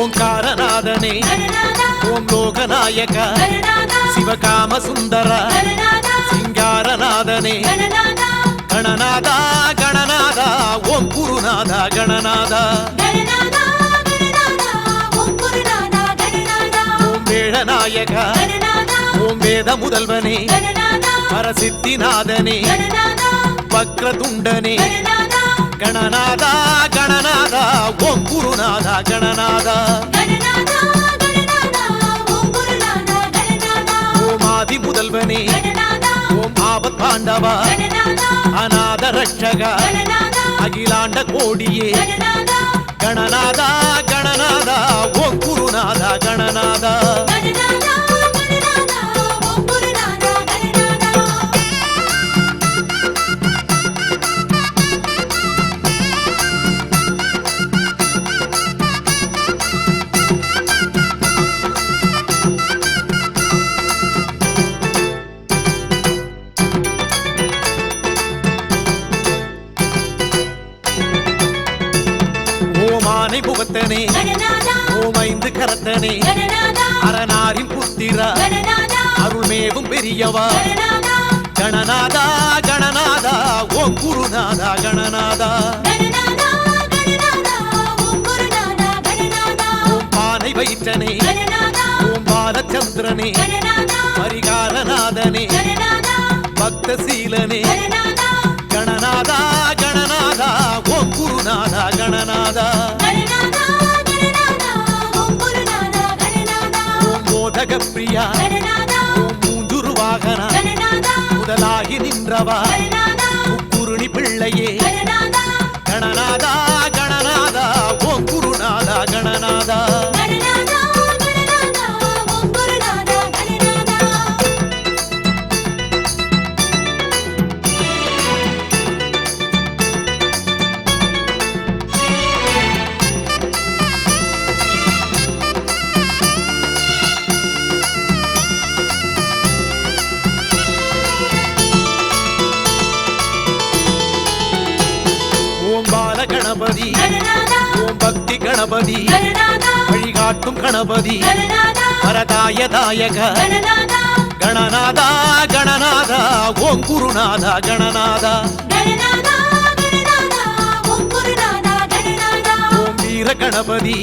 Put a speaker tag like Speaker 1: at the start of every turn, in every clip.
Speaker 1: ஓங்காரநாதனே ஓம் லோகநாயக சிவகாம சுந்தர சிங்காரநாதனே கணநாதா கணநாதா ஓம் குருநாதா கணநாதா ஓம் வேழநாயக ஓம் வேத முதல்வனே பரசித்திநாதனே வக்ரதுண்டனே கணநாதா கணநாதா ஓம் குருநாதா கணநாதா ஓம் ஆதி முதல்வனே ஓம் ஆபத் பாண்டவா அநாத ரட்சகா அகிலாண்ட கோடியே கணநாதா கணநாதா ஓம் குருநாதா கணநாதா முகத்தனே ஓம் ஐந்து கரத்தனே அரணாரின் புத்திரா அருள்மேவும் பெரியவா கணநாதா கணநாதா ஓம் குருநாதா கணநாதா ஓம் பானை வயிற்றனே ஓம் பாலச்சந்திரனே பரிகாரநாதனே பக்தசீலனே கணநாதா கணநாதா ஓம் குருநாதா கணநாதா ஓம் போதகப்பிரியா ஓம் மூஞ்சுரு வாகனா முதலாகி நின்றவா முக்குருணி பிள்ளையே கணநாதா கணநாதா ஓம் குருநாதா கணநாதா கணபதி ஓம் பக்தி கணபதி வழிகாட்டும் கணபதி வரதாயதாயக கணநாதா கணநாதா ஓம் குருநாதா கணநாதா ஓம் வீர கணபதி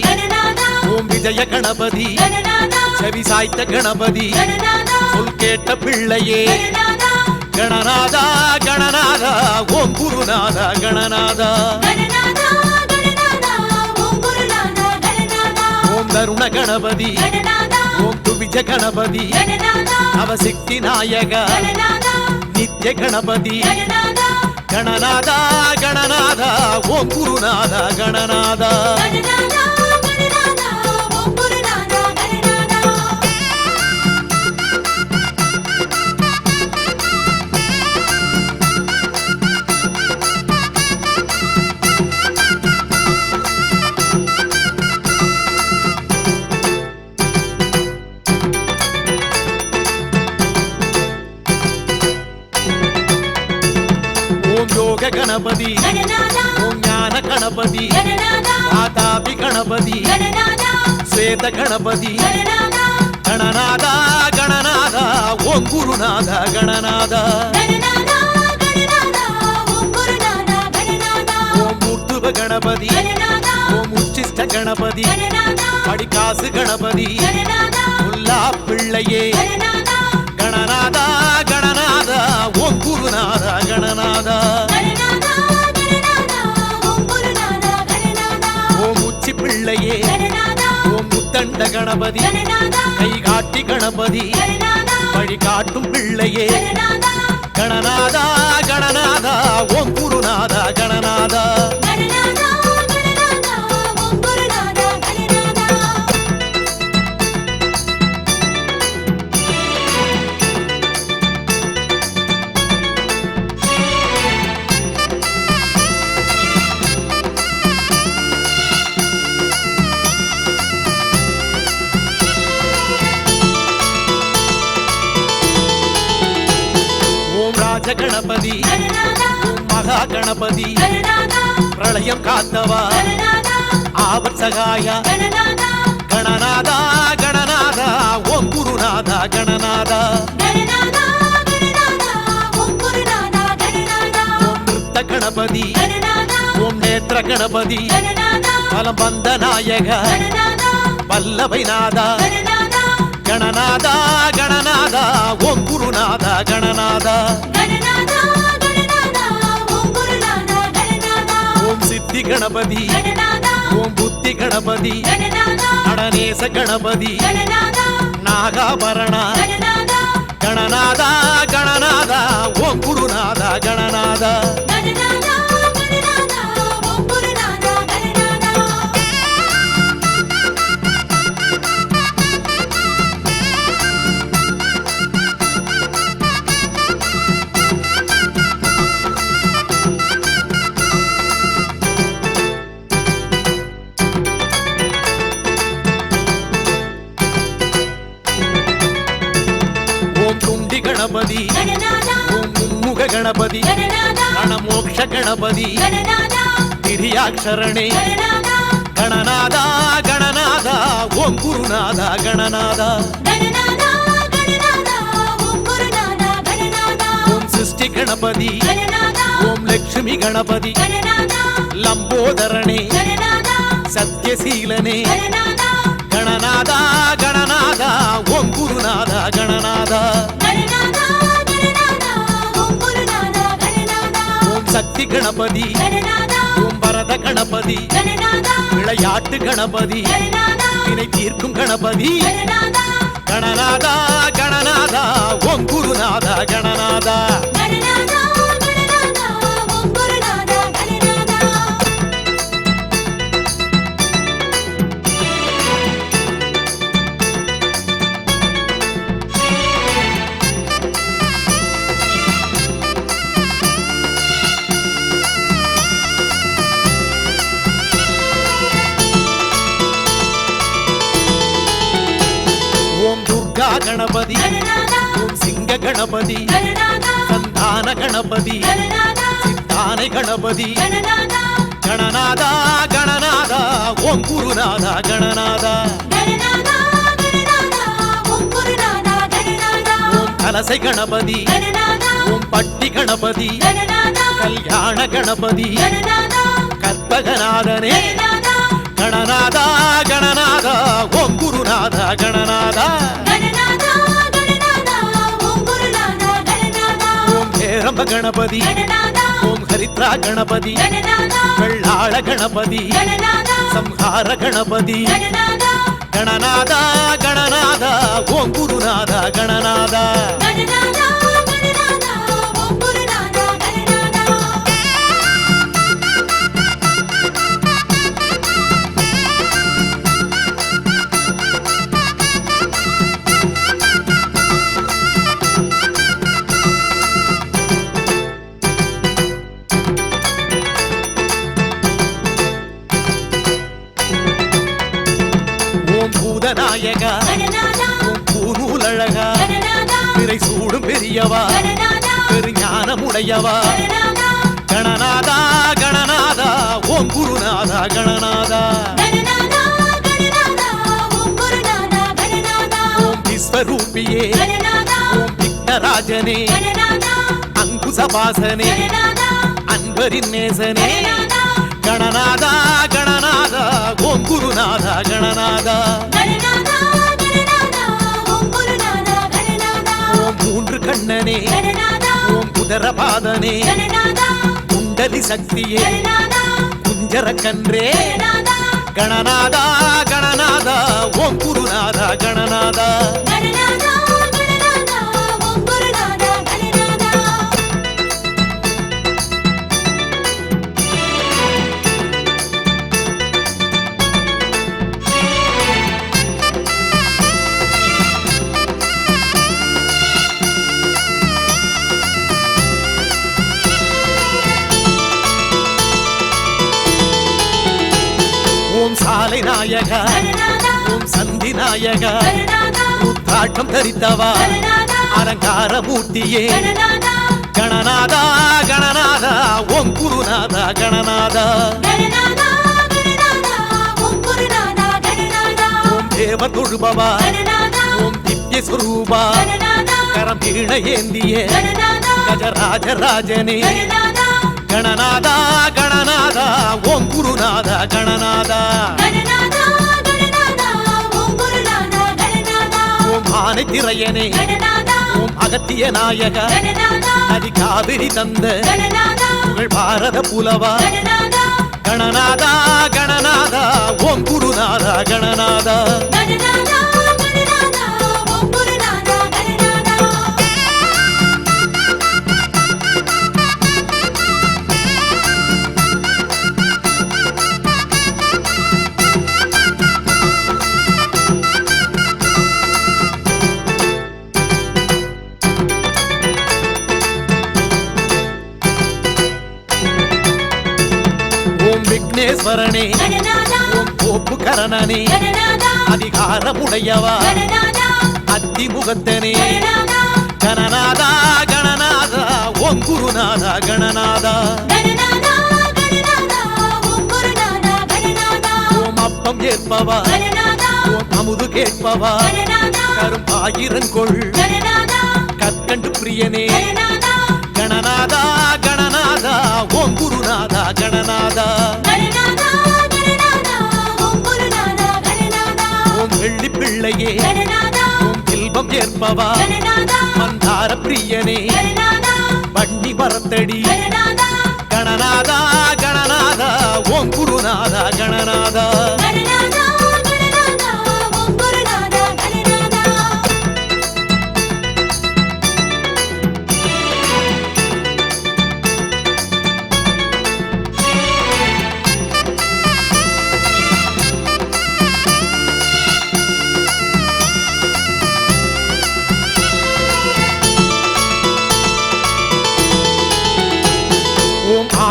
Speaker 1: ஓம் விஜய கணபதி செவி சாய்த்த கணபதி சொல் கேட்ட பிள்ளையே கணநாதா கணநாதா ஓம் குருநாதா கணநாதா ஓம் தருண கணபதி ஓம் துவிஜ கணபதி நவசக்தி நாயக நித்ய கணபதி கணநாதா கணநாதா ஓம் குருநாதா கணநாதா கணபதி ஓம் ஞான கணபதி வாதாபி கணபதி ஸ்வேத கணபதி கணநாதா கணநாதா ஓம் குருநாதா கணநாதா ஓம் மூர்த்துவ கணபதி ஓம் உச்சிஷ்ட கணபதி படிகாசு கணபதி முல்லா பிள்ளையே கணநாதா கணநாதா ஓம் குருநாதா கணநாதா ஓம் உச்சி பிள்ளையே ஓம் முத்தண்ட கணபதி கை காட்டி கணபதி வழிகாட்டும் பிள்ளையே கணநாதா கணநாதா ஓம் குருநாதா கணநாதா கணபதி மகா கணபதி பிரளயம் காத்தவா ஆபத் சகாயா கணநாதா கணநாதா ஓம் குருநாதா கணநாதா ஓம் நிறுத்த கணபதி ஓம் நேத்திர கணபதி பலம் வந்த நாயக பல்லவைநாதா கணநாதா கணநாதா ஓம் குருநாதா கணநாதா ஓம் சித்தி கணபதி ஓம் புத்தி கணபதி நடனேச கணபதி நாகாபரணா கணநாதா கணநாதா ஓம் குருநாதா கணநாதா கணபதி ஓம் மும்முக கணபதி கணமோக்ஷ கணபதி திரியாட்சரணே கணநாதா கணநாதா ஓம் குருநாதா கணநாதா ஓம் சிருஷ்டி கணபதி ஓம் லட்சுமி கணபதி லம்போதரணே சத்யசீலனே கணநாதா கணநாதா ஓம் குருநாதா கணநாதா சக்தி கணபதி ஓம் பரத கணபதி விளையாட்டு கணபதி வினை தீர்க்கும் கணபதி கணநாதா கணநாதா ஓம் குருநாதா கணநாதா கணபதி ஓம் சிங்க கணபதி சந்தான கணபதி சித்தானை கணபதி கணநாதா கணநாதா ஓம் குருநாதா கணநாதா ஓம் கலசை கணபதி ஓம் பட்டி கணபதி கல்யாண கணபதி கற்பகநாதனே கணநாதா கணநாதா ஓம் குருநாதா கணநாதா ஓம் ஹேரம்ப கணபதி ஓம் ஹரித்ரா கணபதி வெள்ளாள கணபதி சம்ஹார கணபதி கணநாதா கணநாதா ஓம் குருநாதா கணநாதா நாயகா ஓம் பூநூலழகா பிறை சூடும் பெரியவா பெருஞானமுடையவா கணநாதா கணநாதா ஓம் குருநாதா கணநாதா ஓம் விஸ்வரூபியே ஓம் விக்னராஜனே அங்குசபாசனே அன்பரின் நேசனே கணநாதா கணநாதா ஓம் குருநாதா கணநாதா ஓம் மூன்று கண்ணனே ஓம் குதரபாதனே குண்டலி சக்தியே குஞ்சர கன்றே கணநாதா கணநாதா ஓம் குருநாதா கணநாதா ஓம் சாலை நாயகா ஓம் சந்தி நாயகா ருத்ராட்சம் தரித்தவா அலங்கார மூர்த்தியே கணநாதா கணநாதா ஓம் குருநாதா கணநாதா ஓம் தொழுபவா ஓம் திவ்ய சுரூபா கரம் வீண ஏந்திய கஜராஜராஜனே கணநாதா கணநாதா ஓம் குருநாதா கணநாதா ஓம் ஆனை திரையனே ஓம் அகத்திய நாயக அதி காவிரி தந்த புகழ் பாரத புலவா கணநாதா கணநாதா ஓம் குருநாதா கணநாதா விக்னேஸ்வரனே ஓம் கோப்பு கரணனே அதிகாரமுடையவா அத்திமுகத்தனே கணநாதா கணநாதா ஓம் குருநாதா கணநாதா ஓம் அப்பம் ஏற்பவா ஓம் அமுது கேட்பவா கரும்பாயிரங்கொள் கற்கண்டு பிரியனே கணநாதா கணநாதா ஓம் குருநாதா கணநாதா ஓம் வெள்ளி பிள்ளையே ஓம் செல்வம் ஏற்பவா மந்தார பிரியனே வண்ணி மரத்தடி கணநாதா கணநாதா ஓம் குருநாதா கணநாதா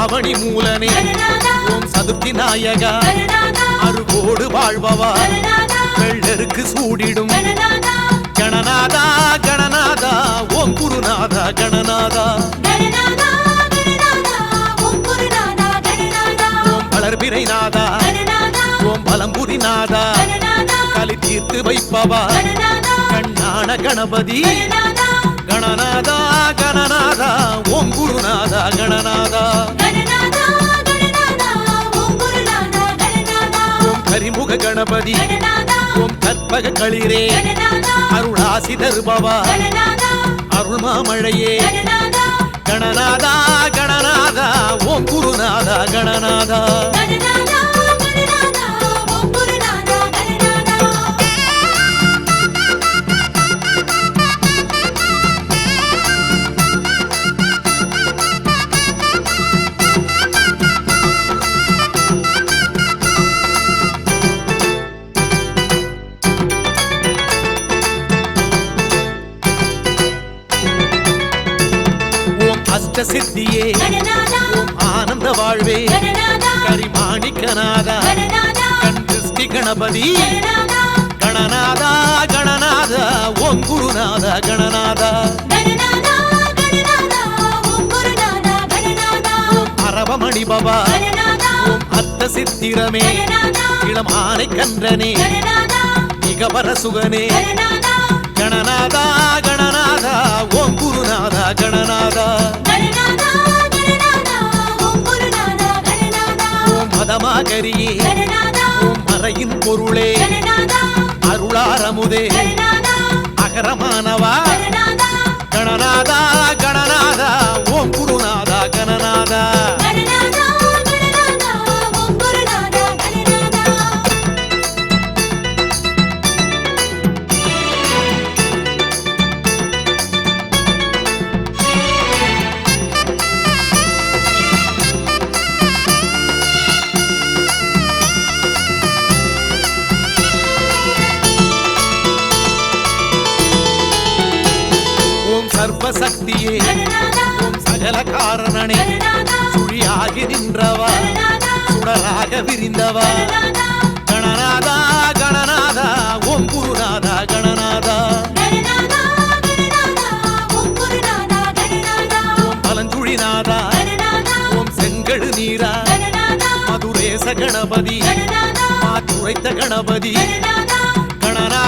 Speaker 1: ஆவணி மூலனே ஓம் சதுர்த்தி நாயகா அருகோடு வாழ்பவா வெள்ளருக்கு சூடிடும் கணநாதா கணநாதா ஓம் குருநாதா கணநாதா ஓம் வளர்பிறை நாதா ஓம் பலம்புரி நாதா கலி தீர்த்து வைப்பவா கண்ணான கணபதி கணநாதா கணநாதா ஓம் குருநாதா கணநாதா ஓம் கரிமுக கணபதி ஓம் கற்பக களிரே அருளாசி தருபவா அருள் மாமழையே கணநாதா கணநாதா ஓம் குருநாதா கணநாதா சித்தியே ஓம் ஆனந்த வாழ்வே கரிமாணிக்கநாதா கண் திருஷ்டி கணபதி கணநாதா கணநாதா ஓம் குருநாதா கணநாதா ஓம் அரவமணி பவா ஓம் அர்த்த சித்திரமே இளம் ஆனை கன்றனே மிகவர சுகனே கணநாதா கணநாதா ஓம் குருநாதா கணநாதா ஓம் மதமாகரியே ஓம் மறையின் பொருளே அருளாரமுதே அகரமானவா கணநாதா கணநாதா ஓம் குருநாதா கணநாதா சர்வசக்தியே ஓம் சகல காரணனே சுழியாகி நின்றவா சுடராக விரிந்தவா கணநாதா கணநாதா ஓம் குருநாதா கணநாதா ஓம் பலஞ்சுழிநாதா ஓம் செங்கழு நீரா மதுரேச கணபதி மாற்றுரைத்த கணபதி கணநாதா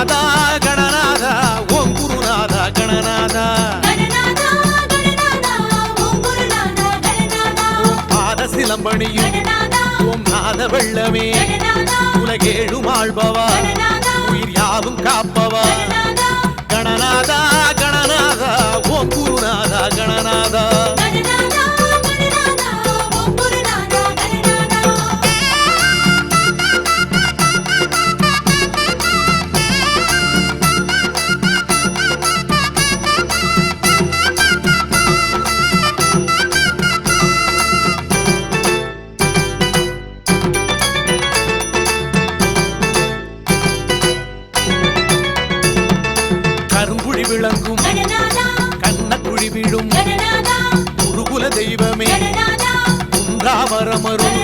Speaker 1: ஓம் நாத வெள்ளமே உலகேழும் ஆள்பவா உயிர் யாவும் காப்பவா கணநாதா கணநாதா ஓம் குருநாதா கணநாதா கருங்குழி விளங்கும் கண்ணக்குழி விழும் குருகுல தெய்வமே குன்றாவரமரும்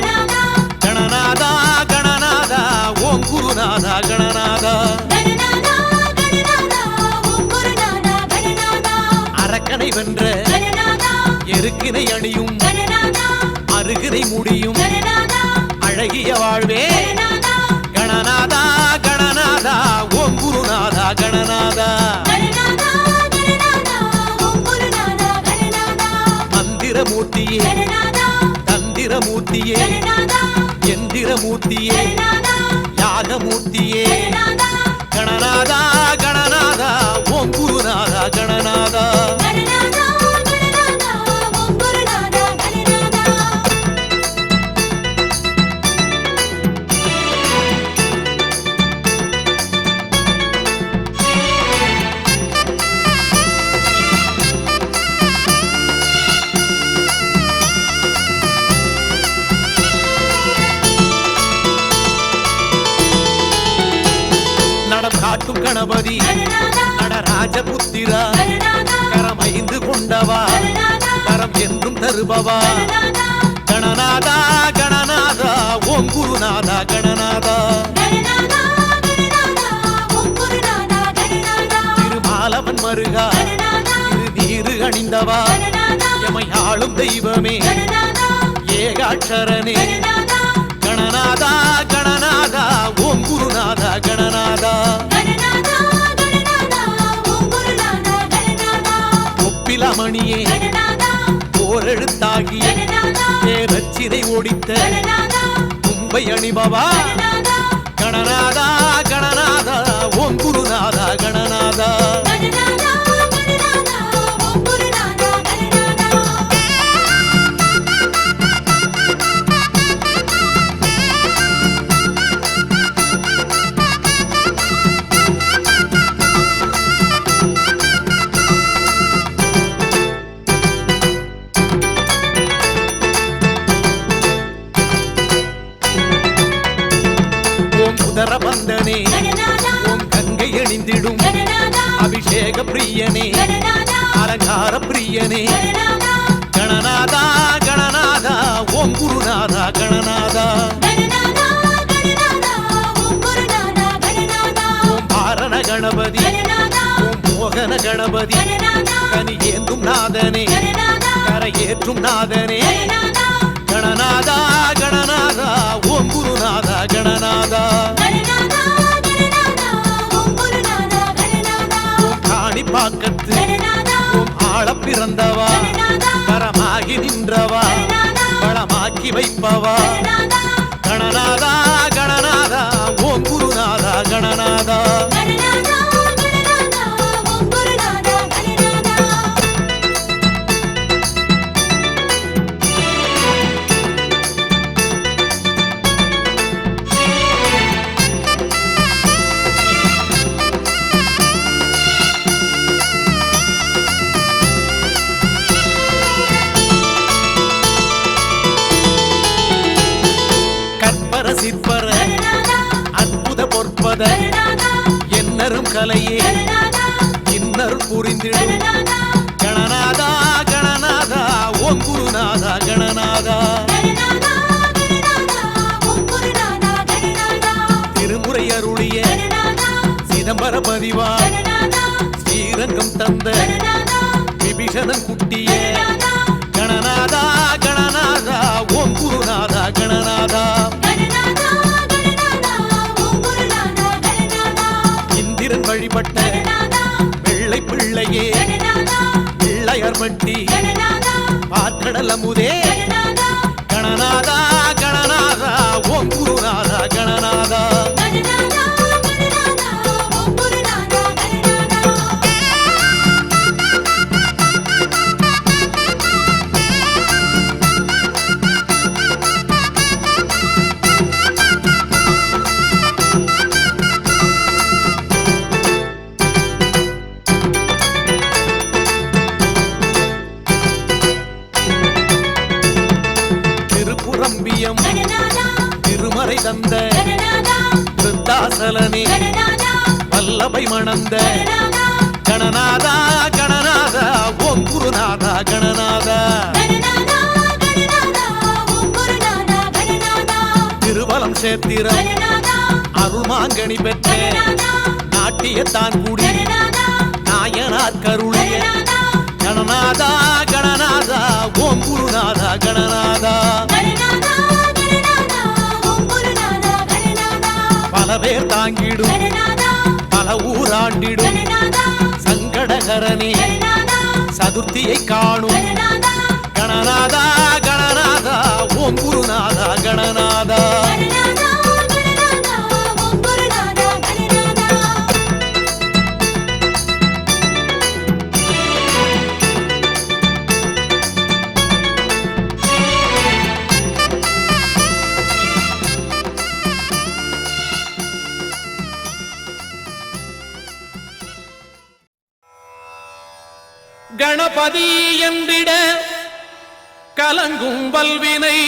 Speaker 1: கணநாதா கணநாதா ஓம் குருநாதா கணநாதா அரக்கனை வென்ற எருக்கினை அணியும் அருகினை முடியும் அழகிய வாழ்வே கணநாதா கணநாதா ஓம் குருநாதா கணநாதா மந்திரமூர்த்தியே தந்திரமூர்த்தியே எந்திரமூர்த்தியே யாகமூர்த்தியே கணநாதா கணநாதா ஓம் குருநாதா கணநாதா நடம் காட்டும் கணபதி நடராஜபுத்திரா கரம் ஐந்து கொண்டவா கரம் என்றும் தருபவா கணநாதா கணநாதா ஓம் குருநாதா கணநாதா திருமாலவன் மருகா திருநீரு அணிந்தவா எமையாளும் தெய்வமே ஏகாட்சரனே கணநாதா கணநாதா ஓம் குருநாதா கணநாதா ஒப்பிலமணியே போரெழுத்தாகி ரச்சினை ஓடித்த கும்பை அணிபவா கணநாதா கணநாதா ஓம் குருநாதா கணநாதா உதரபந்தனே ஓம் கங்கை அணிந்திடும் அபிஷேக பிரியனே அலங்கார பிரியனே கணநாதா கணநாதா ஓம் குருநாதா கணநாதா ஓம் பாரண கணபதி ஓம் மோகன கணபதி கனி ஏந்தும் நாதனே கரையேற்றும் நாதனே கணநாதா கணநாதா ஓம் குருநாதா கணநாதா ஓம் காணிப்பாக்கத்து ஓம் ஆள பிறந்தவா பரமாகி நின்றவா பழமாக்கி வைப்பவா கணநாதா கணநாதா ஓம் குருநாதா கணநாதா சிற்பர அற்புத பொற்பத என்னரும் கலையே இன்னரும் புரிந்திடும் கணநாதா கணநாதா ஓம் குருநாதா கணநாதா திருமுறை அருளிய சிதம்பர பதிவா ஸ்ரீரங்கம் தந்த விபீஷணன் குட்டிய கணநாதா கணநாதா ஓம் குருநாதா கணநாதா இந்திரன் வழிபட்ட வெள்ளை பிள்ளையே பிள்ளையர் மட்டி பார்க்கடல் அமுதே கணநாதா கணநாதா திருமறை தந்த விருத்தாசலனே வல்லபை மணந்த கணநாதா கணநாதா ஓம் குருநாதா கணநாதா திருவலம் சேத்திரம் அருள்மாங்கனி பெற்ற நாட்டியத்தான் கூடி நாயனார் கருளிய கணநாதா கணநாதா ஓம் குருநாதா கணநாதா பல பேர் தாங்கிடும் பல ஊராண்டிடும் சங்கடகரனே சதுர்த்தியை காணும் கணநாதா கணநாதா ஓம் குருநாதா கணநாதா கணபதி என்றிட கலங்கும் வல்வினை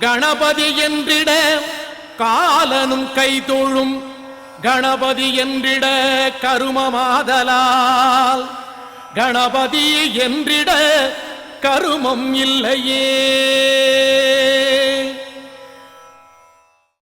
Speaker 1: கணபதி என்றிட காலனும் கைதொழும் கணபதி என்றிட கருமமாதலால் கணபதி என்றிட கருமம் இல்லையே